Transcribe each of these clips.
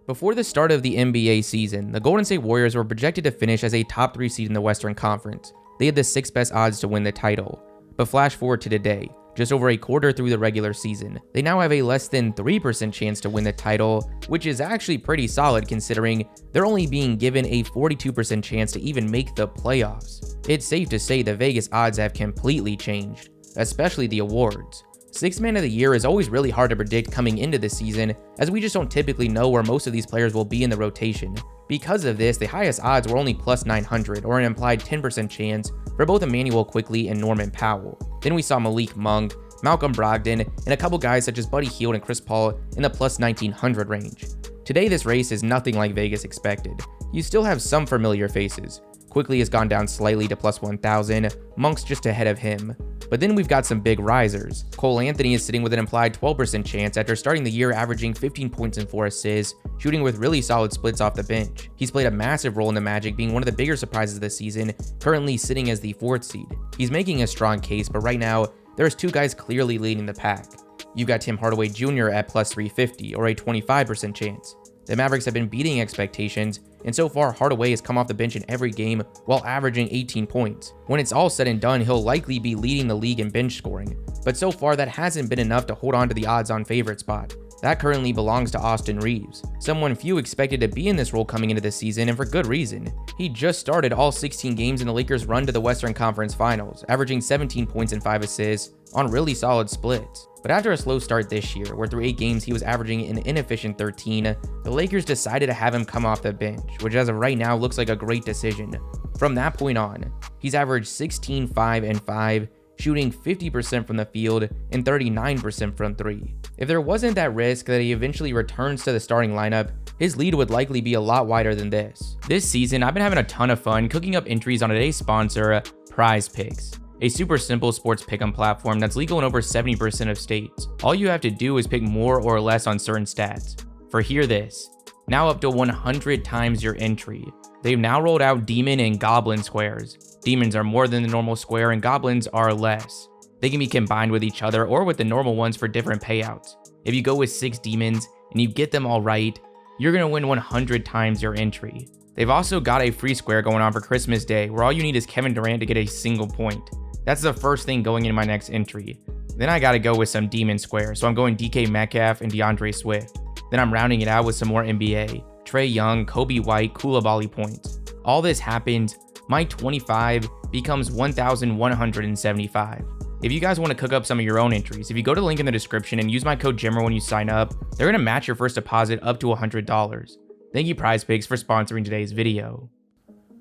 Before the start of the NBA season, the Golden State Warriors were projected to finish as a top 3 seed in the Western Conference. They had the 6th best odds to win the title. But flash forward to today, just over a quarter through the regular season, they now have a less than 3% chance to win the title, which is actually pretty solid considering they're only being given a 42% chance to even make the playoffs. It's safe to say the Vegas odds have completely changed, especially the awards. Sixth Man of the Year is always really hard to predict coming into the season, as we just don't typically know where most of these players will be in the rotation. Because of this, the highest odds were only plus 900, or an implied 10% chance for both Emmanuel Quickley and Norman Powell. Then we saw Malik Monk, Malcolm Brogdon, and a couple guys such as Buddy Hield and Chris Paul in the plus 1900 range. Today this race is nothing like Vegas expected. You still have some familiar faces. Quickley has gone down slightly to plus 1000, Monk's just ahead of him. But then we've got some big risers. Cole Anthony is sitting with an implied 12% chance after starting the year averaging 15 points and 4 assists, shooting with really solid splits off the bench. He's played a massive role in the Magic, being one of the bigger surprises of the season, currently sitting as the 4th seed. He's making a strong case, but right now, there's 2 guys clearly leading the pack. You've got Tim Hardaway Jr. at plus 350, or a 25% chance. The Mavericks have been beating expectations, and so far Hardaway has come off the bench in every game while averaging 18 points. When it's all said and done, he'll likely be leading the league in bench scoring, but so far that hasn't been enough to hold on to the odds-on favorite spot. That currently belongs to Austin Reeves, someone few expected to be in this role coming into this season, and for good reason. He just started all 16 games in the Lakers' run to the Western Conference Finals, averaging 17 points and 5 assists on really solid splits. But after a slow start this year, where through 8 games he was averaging an inefficient 13, the Lakers decided to have him come off the bench, which as of right now looks like a great decision. From that point on, he's averaged 16, 5, and 5, shooting 50% from the field and 39% from 3. If there wasn't that risk that he eventually returns to the starting lineup, his lead would likely be a lot wider than this. This season, I've been having a ton of fun cooking up entries on today's sponsor, Prize Picks, a super simple sports pick'em platform that's legal in over 70% of states. All you have to do is pick more or less on certain stats. For hear this, now up to 100 times your entry. They've now rolled out Demon and Goblin squares. Demons are more than the normal square and Goblins are less. They can be combined with each other or with the normal ones for different payouts. If you go with 6 demons and you get them all right, you're gonna win 100 times your entry. They've also got a free square going on for Christmas Day where all you need is Kevin Durant to get a single point. That's the first thing going in my next entry. Then I gotta go with some demon squares, so I'm going DK Metcalf and DeAndre Swift. Then I'm rounding it out with some more NBA. Trae Young, Kobe White, Koulibaly points. All this happens, my 25 becomes 1,175. If you guys want to cook up some of your own entries, if you go to the link in the description and use my code Jimmer when you sign up, they're going to match your first deposit up to $100. Thank you Prize Picks for sponsoring today's video.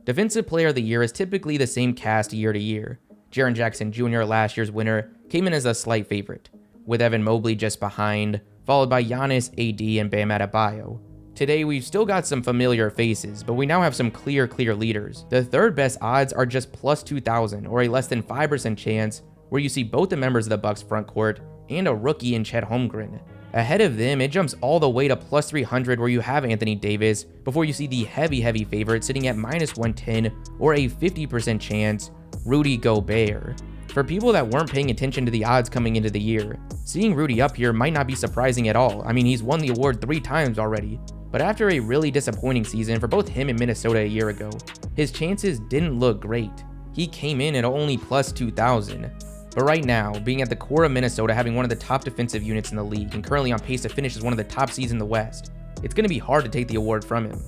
Defensive Player of the Year is typically the same cast year to year. Jaren Jackson Jr., last year's winner, came in as a slight favorite, with Evan Mobley just behind, followed by Giannis, AD, and Bam Adebayo. Today, we've still got some familiar faces, but we now have some clear leaders. The third best odds are just plus 2,000, or a less than 5% chance, where you see both the members of the Bucks front court and a rookie in Chet Holmgren. Ahead of them, it jumps all the way to plus 300 where you have Anthony Davis, before you see the heavy favorite sitting at minus 110, or a 50% chance, Rudy Gobert. For people that weren't paying attention to the odds coming into the year, seeing Rudy up here might not be surprising at all. I mean, he's won the award 3 times already. But after a really disappointing season for both him and Minnesota a year ago, his chances didn't look great. He came in at only plus 2,000. But right now, being at the core of Minnesota, having one of the top defensive units in the league, and currently on pace to finish as one of the top seeds in the West, it's going to be hard to take the award from him.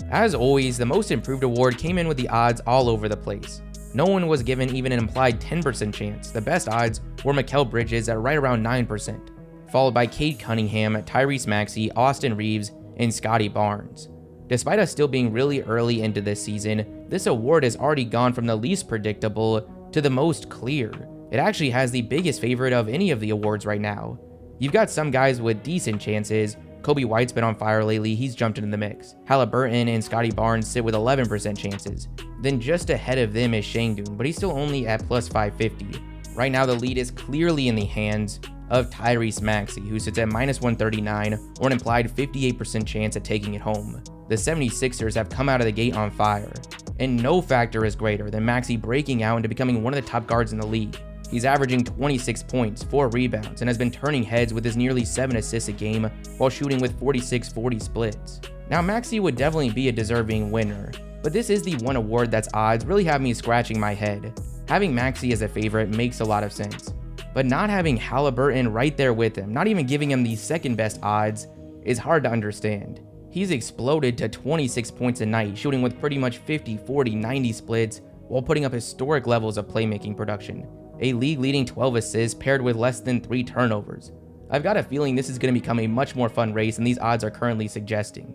As always, the Most Improved award came in with the odds all over the place. No one was given even an implied 10% chance. The best odds were Mikal Bridges at right around 9%, followed by Cade Cunningham, Tyrese Maxey, Austin Reeves, and Scotty Barnes. Despite us still being really early into this season, this award has already gone from the least predictable to the most clear. It actually has the biggest favorite of any of the awards right now. You've got some guys with decent chances. Kobe White's been on fire lately, he's jumped into the mix. Halliburton and Scotty Barnes sit with 11% chances. Then just ahead of them is Şengün, but he's still only at plus 550. Right now the lead is clearly in the hands of Tyrese Maxey, who sits at minus 139, or an implied 58% chance at taking it home. The 76ers have come out of the gate on fire, and no factor is greater than Maxey breaking out into becoming one of the top guards in the league. He's averaging 26 points, 4 rebounds, and has been turning heads with his nearly 7 assists a game while shooting with 46-40 splits. Now Maxey would definitely be a deserving winner, but this is the one award that's odds really have me scratching my head. Having Maxey as a favorite makes a lot of sense, but not having Halliburton right there with him, not even giving him the second best odds, is hard to understand. He's exploded to 26 points a night, shooting with pretty much 50, 40, 90 splits, while putting up historic levels of playmaking production. A league-leading 12 assists paired with less than 3 turnovers. I've got a feeling this is going to become a much more fun race than these odds are currently suggesting.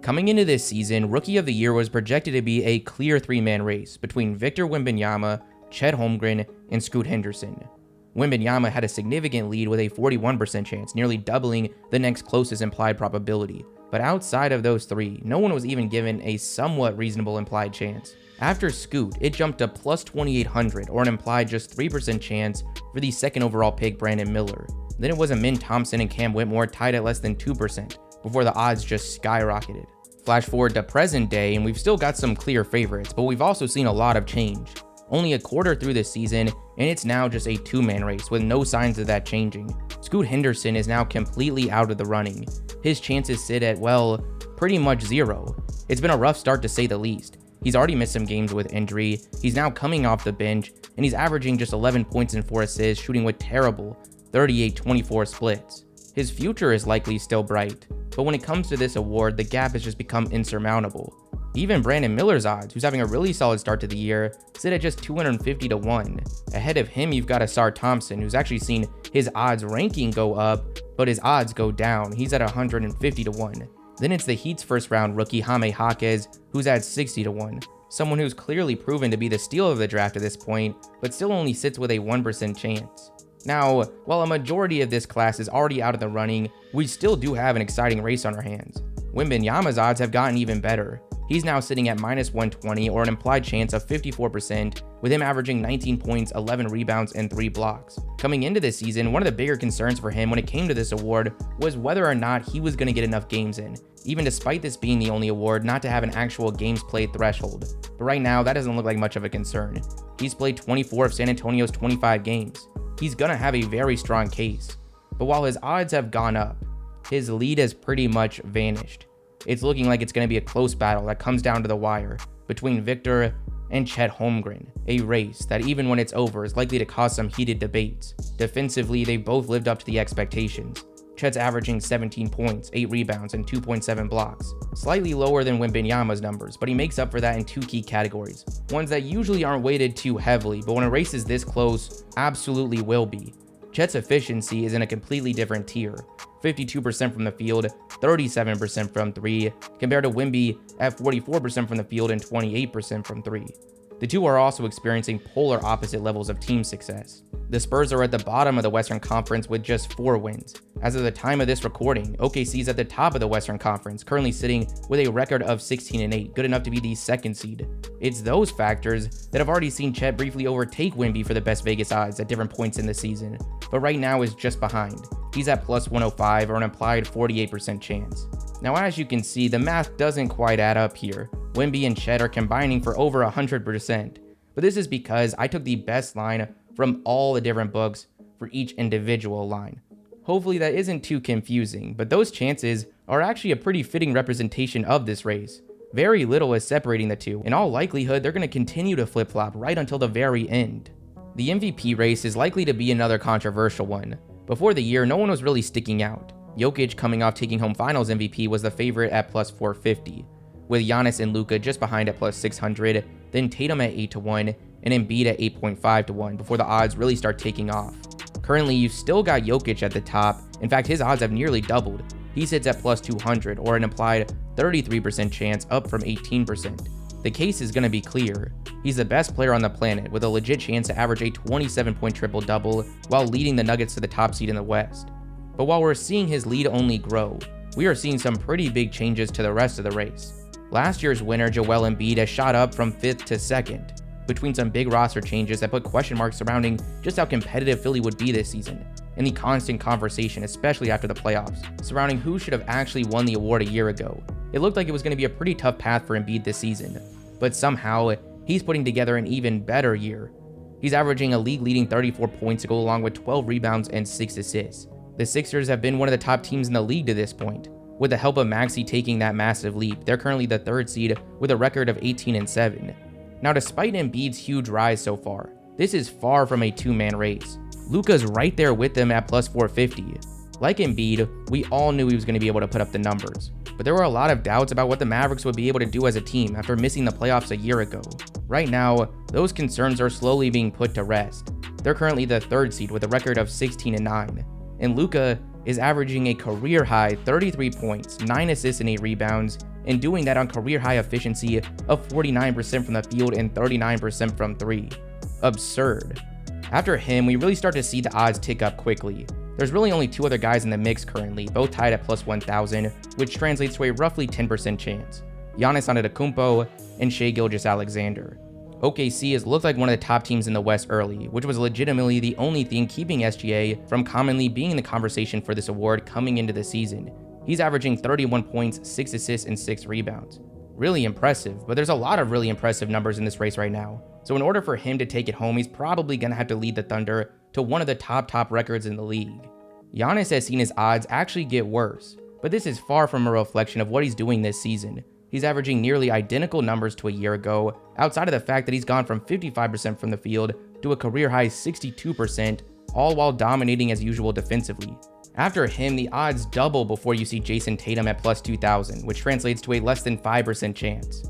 Coming into this season, Rookie of the Year was projected to be a clear 3-man race between Victor Wembanyama, Chet Holmgren, and Scoot Henderson. Wembanyama had a significant lead with a 41% chance, nearly doubling the next closest implied probability. But outside of those three, no one was even given a somewhat reasonable implied chance. After Scoot, it jumped to plus 2,800, or an implied just 3% chance for the second overall pick Brandon Miller. Then it was Amin Thompson and Cam Whitmore tied at less than 2%, before the odds just skyrocketed. Flash forward to present day, and we've still got some clear favorites, but we've also seen a lot of change. Only a quarter through the season, and it's now just a 2-man race with no signs of that changing. Scoot Henderson is now completely out of the running. His chances sit at, well, pretty much 0. It's been a rough start to say the least. He's already missed some games with injury, he's now coming off the bench, and he's averaging just 11 points and 4 assists, shooting with terrible 38-24 splits. His future is likely still bright, but when it comes to this award, the gap has just become insurmountable. Even Brandon Miller's odds, who's having a really solid start to the year, sit at just 250 to 1. Ahead of him, you've got Asar Thompson, who's actually seen his odds ranking go up, but his odds go down. He's at 150 to 1. Then it's the Heat's first round rookie Jaime Jaquez, who's at 60 to 1. Someone who's clearly proven to be the steal of the draft at this point, but still only sits with a 1% chance. Now, while a majority of this class is already out of the running, we still do have an exciting race on our hands. Wembanyama's odds have gotten even better. He's now sitting at minus 120, or an implied chance of 54%, with him averaging 19 points, 11 rebounds, and 3 blocks. Coming into this season, one of the bigger concerns for him when it came to this award was whether or not he was going to get enough games in, even despite this being the only award not to have an actual games played threshold. But right now, that doesn't look like much of a concern. He's played 24 of San Antonio's 25 games. He's gonna have a very strong case. But while his odds have gone up, his lead has pretty much vanished. It's looking like it's going to be a close battle that comes down to the wire between Victor and Chet Holmgren, a race that even when it's over is likely to cause some heated debates. Defensively, they both lived up to the expectations. Chet's averaging 17 points, 8 rebounds, and 2.7 blocks, slightly lower than Wembanyama's numbers, but he makes up for that in 2 key categories, ones that usually aren't weighted too heavily, but when a race is this close, absolutely will be. Chet's efficiency is in a completely different tier, 52% from the field, 37% from 3, compared to Wemby at 44% from the field and 28% from 3. The two are also experiencing polar opposite levels of team success. The Spurs are at the bottom of the Western Conference with just 4 wins. As of the time of this recording, OKC is at the top of the Western Conference, currently sitting with a record of 16-8, good enough to be the 2nd seed. It's those factors that have already seen Chet briefly overtake Wemby for the best Vegas odds at different points in the season, but right now is just behind. He's at plus 105, or an implied 48% chance. Now, as you can see, the math doesn't quite add up here. Wemby and Chet are combining for over 100%, but this is because I took the best line from all the different books for each individual line. Hopefully that isn't too confusing, but those chances are actually a pretty fitting representation of this race. Very little is separating the two. In all likelihood, they're going to continue to flip-flop right until the very end. The MVP race is likely to be another controversial one. Before the year, no one was really sticking out. Jokic, coming off taking home Finals MVP, was the favorite at plus 450, with Giannis and Luka just behind at plus 600, then Tatum at 8 to 1, and Embiid at 8.5 to 1 before the odds really start taking off. Currently, you've still got Jokic at the top. In fact, his odds have nearly doubled. He sits at plus 200, or an implied 33% chance, up from 18%. The case is going to be clear. He's the best player on the planet, with a legit chance to average a 27-point triple-double while leading the Nuggets to the top seed in the West. But while we're seeing his lead only grow, we are seeing some pretty big changes to the rest of the race. Last year's winner, Joel Embiid, has shot up from 5th to 2nd, between some big roster changes that put question marks surrounding just how competitive Philly would be this season, and the constant conversation, especially after the playoffs, surrounding who should have actually won the award a year ago. It looked like it was going to be a pretty tough path for Embiid this season, but somehow, he's putting together an even better year. He's averaging a league-leading 34 points to go along with 12 rebounds and 6 assists. The Sixers have been one of the top teams in the league to this point. With the help of Maxey taking that massive leap, they're currently the 3rd seed with a record of 18-7. Now, despite Embiid's huge rise so far, this is far from a two-man race. Luka's right there with them at plus 450. Like Embiid, we all knew he was going to be able to put up the numbers, but there were a lot of doubts about what the Mavericks would be able to do as a team after missing the playoffs a year ago. Right now, those concerns are slowly being put to rest. They're currently the 3rd seed with a record of 16-9, and Luka is averaging a career-high 33 points, 9 assists and 8 rebounds, and doing that on career-high efficiency of 49% from the field and 39% from 3. Absurd. After him, we really start to see the odds tick up quickly. There's really only 2 other guys in the mix currently, both tied at plus 1,000, which translates to a roughly 10% chance. Giannis Antetokounmpo and Shai Gilgeous-Alexander. OKC has looked like one of the top teams in the West early, which was legitimately the only thing keeping SGA from commonly being in the conversation for this award coming into the season. He's averaging 31 points, 6 assists, and 6 rebounds. Really impressive, but there's a lot of really impressive numbers in this race right now. So in order for him to take it home, he's probably going to have to lead the Thunder to one of the top records in the league. Giannis has seen his odds actually get worse, but this is far from a reflection of what he's doing this season. He's averaging nearly identical numbers to a year ago, outside of the fact that he's gone from 55% from the field to a career-high 62%, all while dominating as usual defensively. After him, the odds double before you see Jason Tatum at plus 2,000, which translates to a less than 5% chance.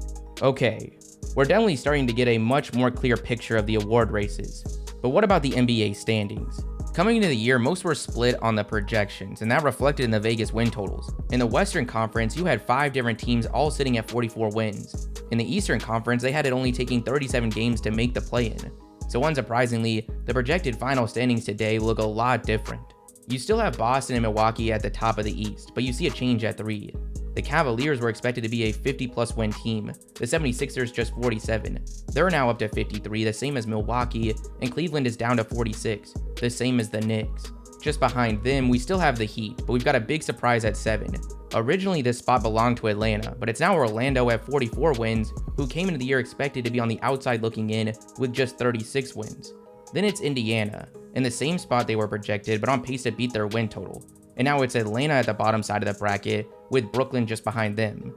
Okay, we're definitely starting to get a much more clear picture of the award races. But what about the NBA standings? Coming into the year, most were split on the projections, and that reflected in the Vegas win totals. In the Western Conference, you had 5 different teams all sitting at 44 wins. In the Eastern Conference, they had it only taking 37 games to make the play-in. So unsurprisingly, the projected final standings today look a lot different. You still have Boston and Milwaukee at the top of the East, but you see a change at 3. The Cavaliers were expected to be a 50-plus win team, the 76ers just 47. They're now up to 53, the same as Milwaukee, and Cleveland is down to 46, the same as the Knicks. Just behind them, we still have the Heat, but we've got a big surprise at 7. Originally, this spot belonged to Atlanta, but it's now Orlando at 44 wins, who came into the year expected to be on the outside looking in with just 36 wins. Then it's Indiana, in the same spot they were projected, but on pace to beat their win total. And now it's Atlanta at the bottom side of the bracket, with Brooklyn just behind them.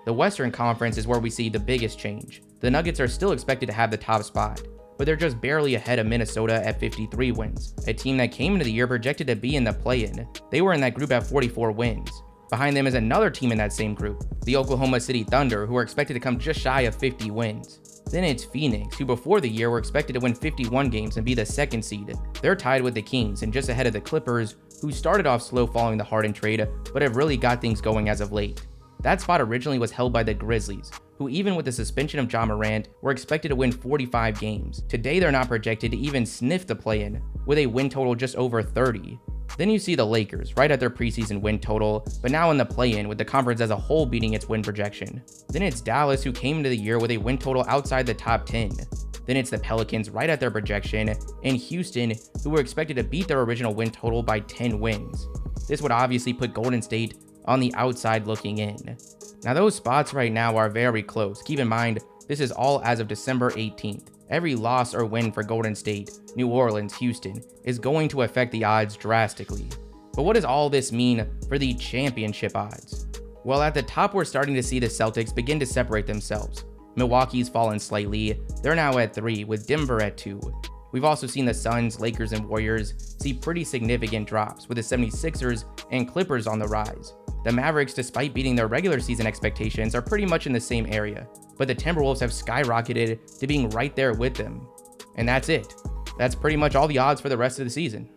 The Western Conference is where we see the biggest change. The Nuggets are still expected to have the top spot, but they're just barely ahead of Minnesota at 53 wins, a team that came into the year projected to be in the play-in. They were in that group at 44 wins. Behind them is another team in that same group, the Oklahoma City Thunder, who are expected to come just shy of 50 wins. Then it's Phoenix, who before the year were expected to win 51 games and be the 2nd seed. They're tied with the Kings and just ahead of the Clippers, who started off slow following the Harden trade, but have really got things going as of late. That spot originally was held by the Grizzlies, who even with the suspension of JimmerRange were expected to win 45 games. Today they're not projected to even sniff the play-in, with a win total just over 30. Then you see the Lakers, right at their preseason win total, but now in the play-in with the conference as a whole beating its win projection. Then it's Dallas, who came into the year with a win total outside the top 10. Then it's the Pelicans right at their projection, and Houston, who were expected to beat their original win total by 10 wins. This would obviously put Golden State on the outside looking in. Now those spots right now are very close. Keep in mind, this is all as of December 18th. Every loss or win for Golden State, New Orleans, Houston is going to affect the odds drastically. But what does all this mean for the championship odds? Well, at the top we're starting to see the Celtics begin to separate themselves. Milwaukee's fallen slightly, they're now at 3 with Denver at 2. We've also seen the Suns, Lakers, and Warriors see pretty significant drops, with the 76ers and Clippers on the rise. The Mavericks, despite beating their regular season expectations, are pretty much in the same area, but the Timberwolves have skyrocketed to being right there with them. And that's it. That's pretty much all the odds for the rest of the season.